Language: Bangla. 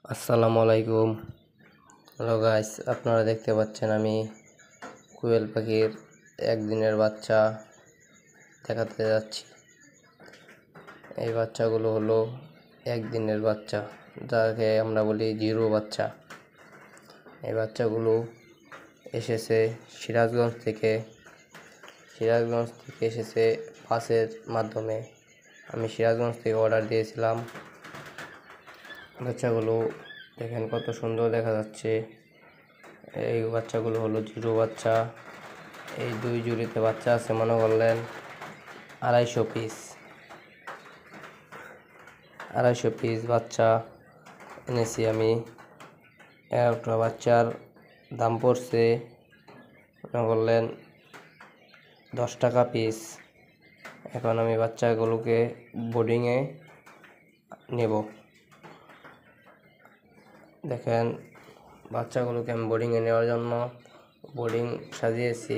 আসসালামু আলাইকুম। হ্যালো গাইস, আপনারা দেখতে পাচ্ছেন আমি কোয়েল পাখির একদিনের বাচ্চা দেখাতে যাচ্ছি। এই বাচ্চাগুলো হলো একদিনের বাচ্চা, যাকে আমরা বলি জিরো বাচ্চা। এই বাচ্চাগুলো এসেছে সিরাজগঞ্জ থেকে এসেছে বাসের মাধ্যমে। আমি সিরাজগঞ্জ থেকে অর্ডার দিয়েছিলাম। বাচ্চাগুলো দেখেন কত সুন্দর দেখা যাচ্ছে। এই বাচ্চাগুলো হলো জিরো বাচ্চা। এই দুই জুড়িতে বাচ্চা আছে মনে করলেন 250 পিস বাচ্চা এনেছি আমি। একটা বাচ্চার দাম পড়ছে মনে করলেন 10 টাকা পিস। এখন আমি বাচ্চাগুলোকে বোর্ডিংয়ে নেব। দেখেন বাচ্চাগুলোকে আমি বোর্ডিংয়ে নেওয়ার জন্য বোর্ডিং সাজিয়েছি।